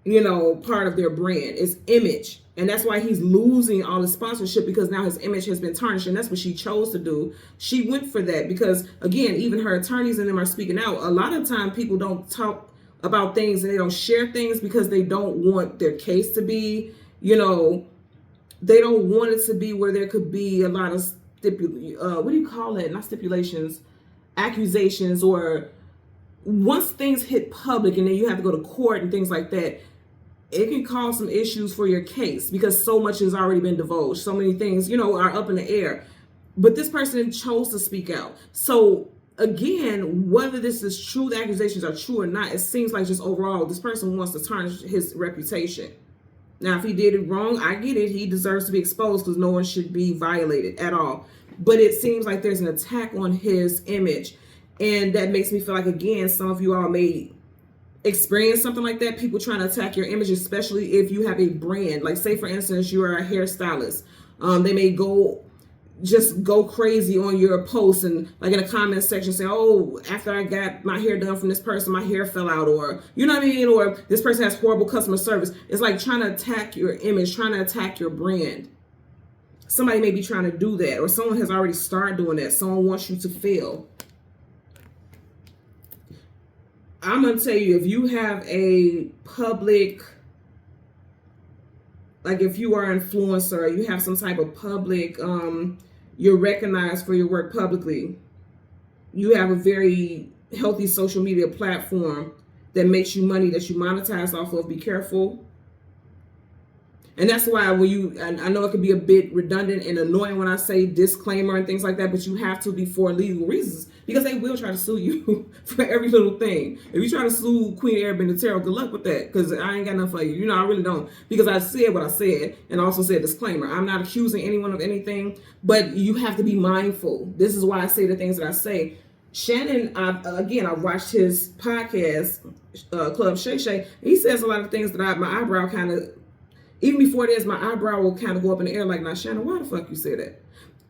part of their brand is image. And that's why he's losing all his sponsorship, because now his image has been tarnished. And that's what she chose to do. She went for that because, again, even her attorneys and them are speaking out. A lot of time people don't talk about things and they don't share things because they don't want their case to be, they don't want it to be where there could be a lot of what do you call it? Not stipulations, accusations, or once things hit public and then you have to go to court and things like that, it can cause some issues for your case because so much has already been divulged. So many things, are up in the air. But this person chose to speak out. So again, whether this is true, the accusations are true or not, it seems like just overall, this person wants to tarnish his reputation. Now, if he did it wrong, I get it. He deserves to be exposed because no one should be violated at all. But it seems like there's an attack on his image. And that makes me feel like, again, some of you all may experience something like that. People trying to attack your image, especially if you have a brand. Like, say, for instance, you are a hairstylist. They may go crazy on your posts and like in a comment section say, oh, after I got my hair done from this person, my hair fell out, or you know what I mean, or this person has horrible customer service. It's like trying to attack your image, trying to attack your brand. Somebody may be trying to do that, or someone has already started doing that. Someone wants you to fail. I'm gonna tell you, if you have a public, like if you are an influencer, you have some type of public, you're recognized for your work publicly, you have a very healthy social media platform that makes you money, that you monetize off of, be careful. And that's why I know it could be a bit redundant and annoying when I say disclaimer and things like that, but you have to be for legal reasons, because they will try to sue you for every little thing. If you try to sue Queen Arabin Tarot, good luck with that, because I ain't got nothing for you. I really don't, because I said what I said and also said disclaimer. I'm not accusing anyone of anything, but you have to be mindful. This is why I say the things that I say. Shannon, I watched his podcast, Club Shay Shay. He says a lot of things that my eyebrow kind of, even before this, my eyebrow will kind of go up in the air like, now, Shannon, why the fuck you say that?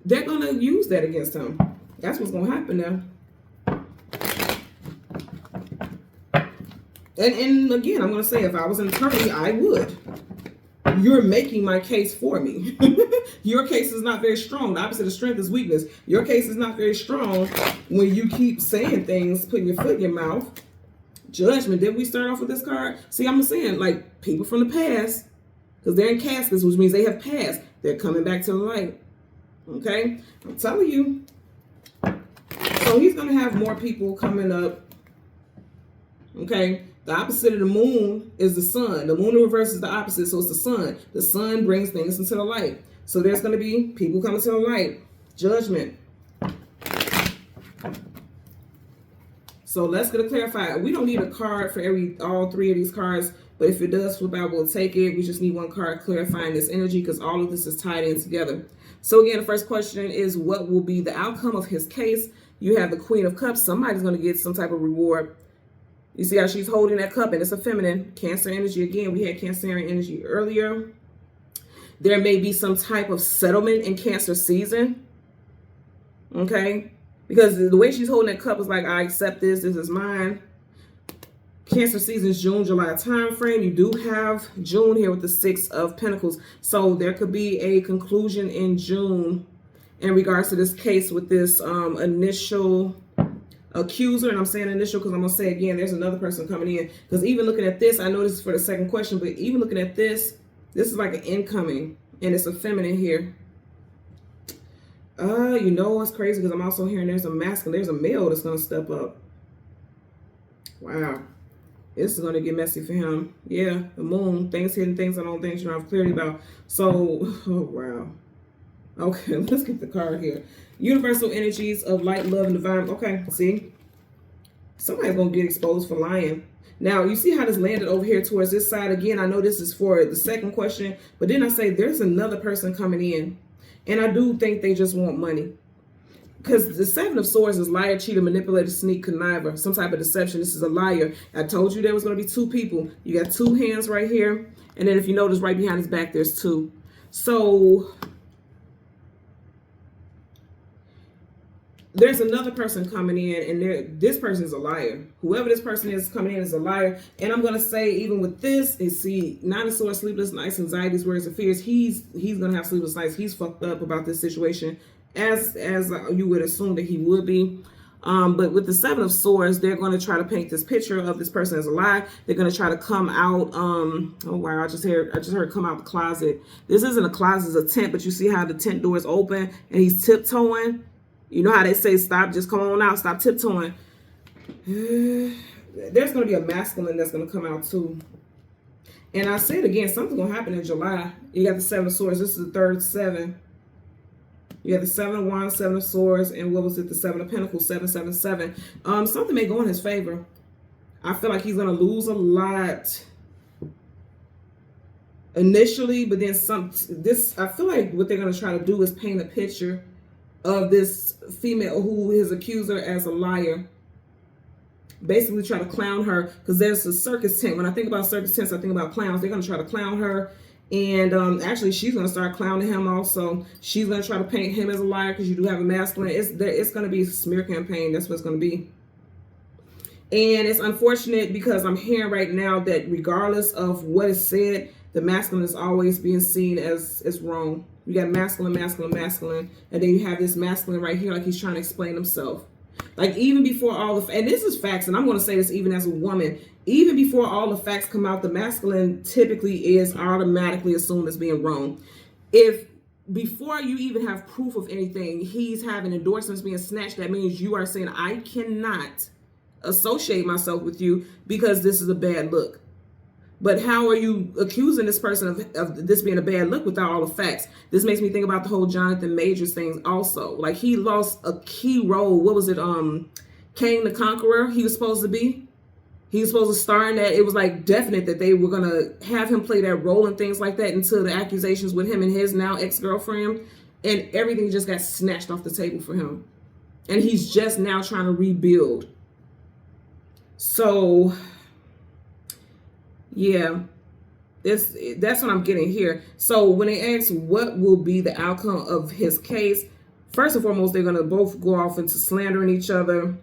They're going to use that against him. That's what's going to happen now. And again, I'm going to say, if I was an attorney, I would. You're making my case for me. Your case is not very strong. The opposite of strength is weakness. Your case is not very strong when you keep saying things, putting your foot in your mouth. Judgment. Did we start off with this card? See, I'm saying, like, people from the past, because they're in caskets, which means they have passed. They're coming back to the light. Okay? I'm telling you. So he's going to have more people coming up. Okay? The opposite of the moon is the sun. The moon in reverse is the opposite, so it's the sun. The sun brings things into the light. So there's going to be people coming to the light. Judgment. So let's get it clarified. We don't need a card for all three of these cards. But if it does flip out, we'll take it. We just need one card clarifying this energy, because all of this is tied in together. So again, the first question is, what will be the outcome of his case? You have the Queen of Cups. Somebody's going to get some type of reward. You see how she's holding that cup, and it's a feminine. Cancer energy. Again, we had Cancerian energy earlier. There may be some type of settlement in Cancer season. Okay? Because the way she's holding that cup is like, I accept this. This is mine. Cancer season is June, July time frame. You do have June here with the Six of Pentacles. So there could be a conclusion in June in regards to this case with this initial accuser. And I'm saying initial because I'm going to say again, there's another person coming in. Because even looking at this, I know this is for the second question, but even looking at this is like an incoming. And it's a feminine here. It's crazy because I'm also hearing there's a masculine. There's a male that's going to step up. Wow. This is going to get messy for him. Yeah, the moon, things hidden, things I don't think you have clarity about. So, oh, wow. Okay, let's get the card here. Universal energies of light, love, and divine. Okay, see? Somebody's going to get exposed for lying. Now, you see how this landed over here towards this side? Again, I know this is for the second question, but then I say there's another person coming in. And I do think they just want money. Because the Seven of Swords is liar, cheater, manipulator, sneak, conniver, some type of deception. This is a liar. I told you there was going to be two people. You got two hands right here. And then if you notice right behind his back, there's two. So there's another person coming in, and this person is a liar. Whoever this person is coming in is a liar. And I'm going to say, even with this, is see, Nine of Swords, sleepless nights, anxieties, worries, and fears. He's going to have sleepless nights. He's fucked up about this situation, as you would assume that he would be. But with the Seven of Swords, they're going to try to paint this picture of this person as a lie. They're going to try to come out. Oh wow! I just heard come out the closet. This isn't a closet; it's a tent. But you see how the tent door is open and he's tiptoeing. You know how they say, stop, just come on out, stop tiptoeing. There's going to be a masculine that's going to come out too. And I say it again, something's going to happen in July. You got the Seven of Swords. This is the third seven. You got the Seven of Wands, Seven of Swords, and what was it? The Seven of Pentacles, 777. Something may go in his favor. I feel like he's going to lose a lot initially, but then I feel like what they're going to try to do is paint a picture of this female who is accuser as a liar. Basically try to clown her, because there's a circus tent. When I think about circus tents, I think about clowns. They're going to try to clown her. And actually, she's going to start clowning him also. She's going to try to paint him as a liar, because you do have a masculine. It's going to be a smear campaign. That's what it's going to be. And it's unfortunate, because I'm hearing right now that regardless of what is said, the masculine is always being seen as wrong. You got masculine, masculine, masculine. And then you have this masculine right here, like he's trying to explain himself. Like, even before all the, and this is facts, and I'm going to say this even as a woman, even before all the facts come out, the masculine typically is automatically assumed as being wrong. If before you even have proof of anything, he's having endorsements being snatched, that means you are saying, I cannot associate myself with you because this is a bad look. But how are you accusing this person of this being a bad look without all the facts? This makes me think about the whole Jonathan Majors thing also. Like, he lost a key role. What was it? Cain the Conqueror, he was supposed to be. He was supposed to star in that. It was like definite that they were going to have him play that role and things like that, until the accusations with him and his now ex-girlfriend. And everything just got snatched off the table for him. And he's just now trying to rebuild. So yeah, that's what I'm getting here. So when they ask what will be the outcome of his case, first and foremost, they're going to both go off into slandering each other.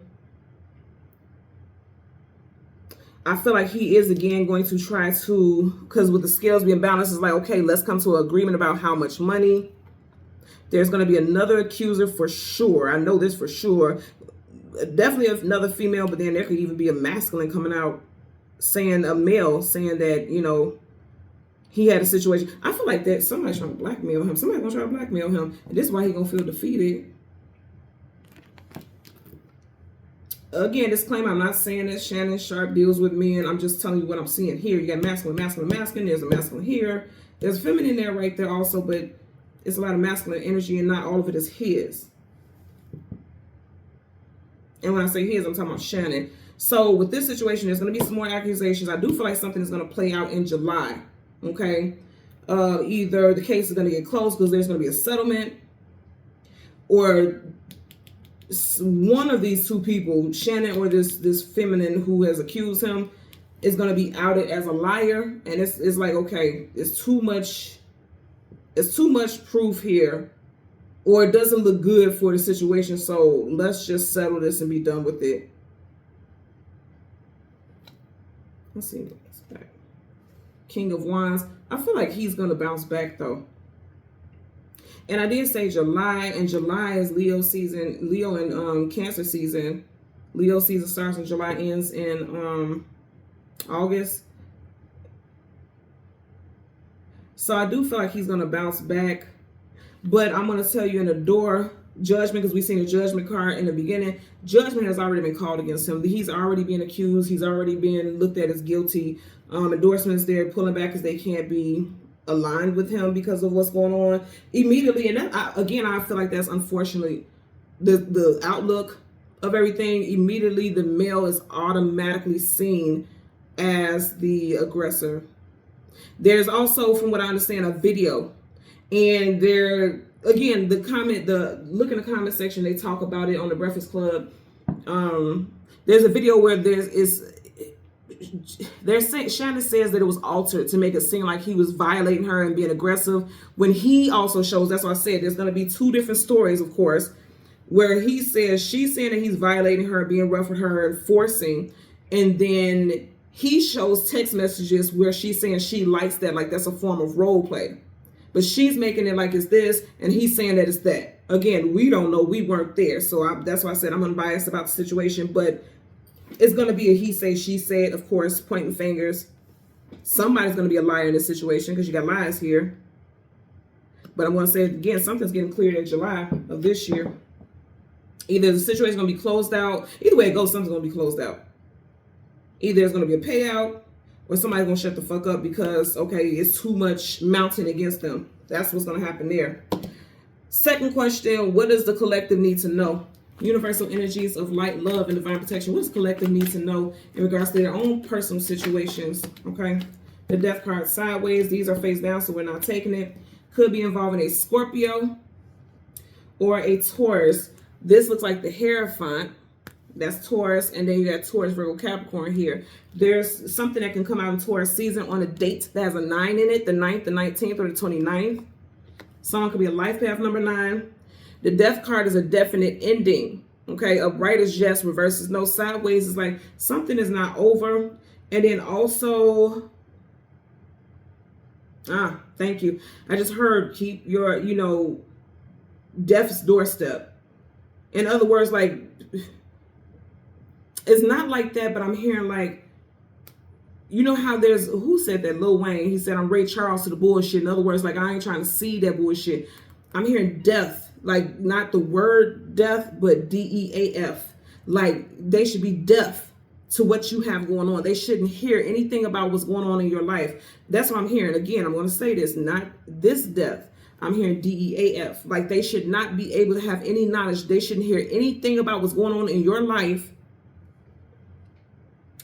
I feel like he is again going to try to, because with the scales being balanced, it's like, okay, let's come to an agreement about how much money. There's going to be another accuser for sure. I know this for sure. Definitely another female, but then there could even be a masculine coming out saying, a male saying that, you know, he had a situation. I feel like that somebody's trying to blackmail him. Somebody's going to try to blackmail him. And this is why he's going to feel defeated. Again, disclaimer, I'm not saying that Shannon Sharpe deals with men. I'm just telling you what I'm seeing here. You got masculine, masculine, masculine. There's a masculine here. There's a feminine there right there also, but it's a lot of masculine energy, and not all of it is his. And when I say his, I'm talking about Shannon. So with this situation, there's going to be some more accusations. I do feel like something is going to play out in July. Okay. Either the case is going to get closed because there's going to be a settlement, or one of these two people, Shannon or this feminine who has accused him, is going to be outed as a liar. And it's like, okay, it's too much proof here, or it doesn't look good for the situation. So let's just settle this and be done with it. Let's see what's back. King of Wands. I feel like he's going to bounce back though. And I did say July, and July is Leo season, Leo and Cancer season. Leo season starts in July, ends in August. So I do feel like he's going to bounce back. But I'm going to tell you in the door, judgment, because we've seen a judgment card in the beginning. Judgment has already been called against him. He's already been accused. He's already been looked at as guilty. Endorsements, they're pulling back because they can't be aligned with him because of what's going on immediately. And that, I feel like that's unfortunately the outlook of everything. Immediately, the male is automatically seen as the aggressor. There's also, from what I understand, a video, and there again, look in the comment section. They talk about it on the Breakfast Club. There's a video where Shannon says that it was altered to make it seem like he was violating her and being aggressive, when he also shows, that's why I said there's going to be two different stories, of course, where he says she's saying that he's violating her, being rough with her and forcing, and then he shows text messages where she's saying she likes that, like that's a form of role play, but she's making it like it's this and he's saying that it's that. Again, we don't know, we weren't there, so that's why I said I'm unbiased about the situation, but it's going to be a he say, she said, of course, pointing fingers. Somebody's going to be a liar in this situation because you got lies here. But I'm going to say it again, something's getting cleared in July of this year. Either the situation's going to be closed out. Either way it goes, something's going to be closed out. Either there's going to be a payout or somebody's going to shut the fuck up because, okay, it's too much mounting against them. That's what's going to happen there. Second question, what does the collective need to know? Universal energies of light, love, and divine protection. What does collective need to know in regards to their own personal situations? Okay. The death card sideways. These are face down, so we're not taking it. Could be involving a Scorpio or a Taurus. This looks like the Hierophant. That's Taurus. And then you got Taurus, Virgo, Capricorn here. There's something that can come out in Taurus season on a date that has a 9 in it. The 9th, the 19th, or the 29th. Someone could be a life path number 9. The death card is a definite ending. Okay, upright is yes, reverse is no, sideways is like something is not over. And then also, thank you. I just heard keep your, death's doorstep. In other words, like, it's not like that, but I'm hearing like, you know how there's, who said that? Lil Wayne. He said, I'm Ray Charles to the bullshit. In other words, like, I ain't trying to see that bullshit. I'm hearing death. Like, not the word death, but DEAF. Like, they should be deaf to what you have going on. They shouldn't hear anything about what's going on in your life. That's what I'm hearing. Again, I'm going to say this, not this death. I'm hearing DEAF. Like, they should not be able to have any knowledge. They shouldn't hear anything about what's going on in your life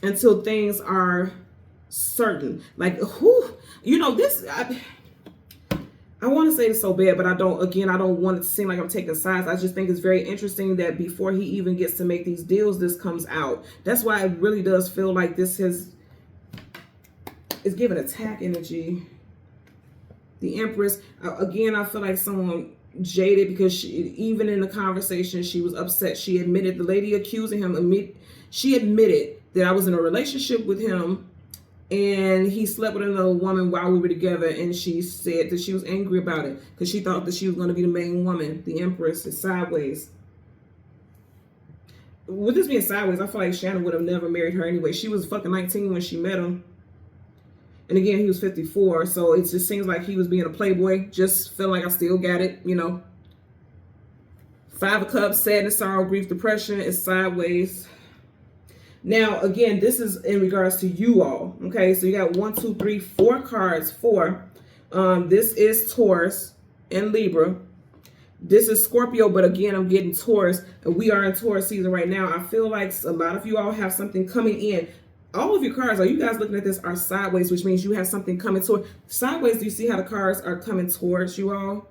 until things are certain. Like, this... I want to say this so bad, but I don't want it to seem like I'm taking sides. I just think it's very interesting that before he even gets to make these deals, this comes out. That's why it really does feel like this is giving attack energy. The Empress, again, I feel like someone jaded because even in the conversation, she was upset. She admitted, the lady accusing him, she admitted that I was in a relationship with him and he slept with another woman while we were together, and she said that she was angry about it because she thought that she was going to be the main woman. The Empress is sideways. With this being sideways, I feel like Shannon would have never married her anyway. She was fucking 19 when she met him. And again, he was 54, so it just seems like he was being a playboy. Just feel like I still got it, 5 of Cups, sadness, sorrow, grief, depression is sideways. Now, again, this is in regards to you all, okay? So you got 1, 2, 3, 4 cards. 4. This is Taurus and Libra. This is Scorpio, but again, I'm getting Taurus. And we are in Taurus season right now. I feel like a lot of you all have something coming in. All of your cards, are you guys looking at this, are sideways, which means you have something coming toward. Sideways, do you see how the cards are coming towards you all?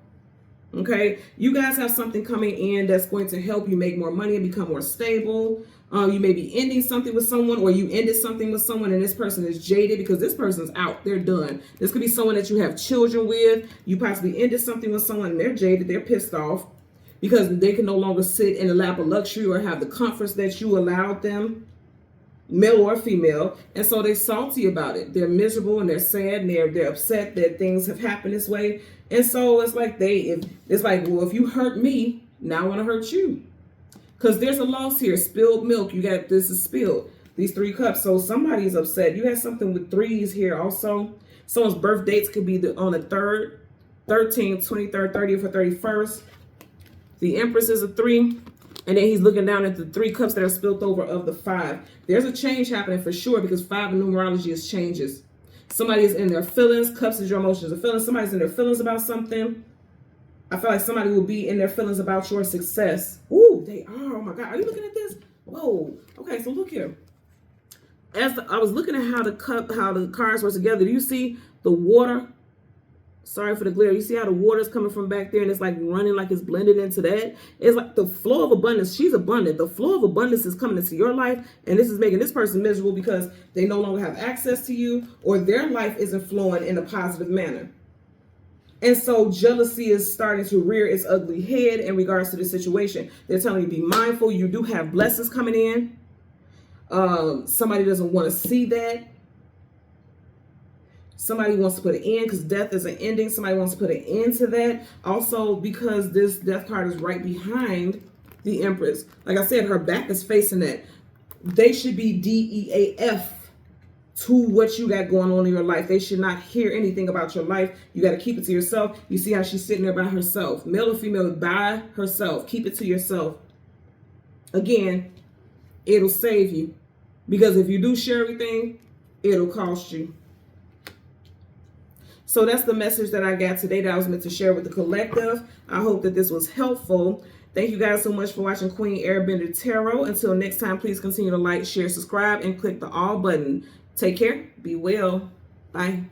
Okay, you guys have something coming in that's going to help you make more money and become more stable. You may be ending something with someone, or you ended something with someone and this person is jaded because this person's out. They're done. This could be someone that you have children with. You possibly ended something with someone and they're jaded. They're pissed off because they can no longer sit in the lap of luxury or have the comforts that you allowed them, male or female. And so they're salty about it. They're miserable and they're sad and they're upset that things have happened this way. And so it's like well, if you hurt me, now I want to hurt you. Because there's a loss here. Spilled milk. You got, this is spilled. These 3 cups. So somebody's upset. You have something with 3s here also. Someone's birth dates could be on the 3rd, 13th, 23rd, 30th, or 31st. The Empress is a 3. And then he's looking down at the 3 cups that are spilled over of the 5. There's a change happening for sure because 5 in numerology is changes. Somebody is in their feelings. Cups is your emotions and feelings. Somebody's in their feelings about something. I feel like somebody will be in their feelings about your success. Ooh, they are. Oh my God. Are you looking at this? Whoa. Okay, so look here. I was looking at how the cards were together. Do you see the water? Sorry for the glare. You see how the water's coming from back there and it's like running, like it's blended into that? It's like the flow of abundance. She's abundant. The flow of abundance is coming into your life, and this is making this person miserable because they no longer have access to you, or their life isn't flowing in a positive manner. And so jealousy is starting to rear its ugly head in regards to the situation. They're telling you, be mindful. You do have blessings coming in. Somebody doesn't want to see that. Somebody wants to put an end because death is an ending. Somebody wants to put an end to that. Also, because this death card is right behind the Empress. Like I said, her back is facing that. They should be DEAF to what you got going on in your life. They should not hear anything about your life. You got to keep it to yourself. You see how she's sitting there by herself. Male or female, by herself. Keep it to yourself. Again, it'll save you. Because if you do share everything, it'll cost you. So that's the message that I got today that I was meant to share with the collective. I hope that this was helpful. Thank you guys so much for watching Queen Airbender Tarot. Until next time, please continue to like, share, subscribe, and click the all button. Take care. Be well. Bye.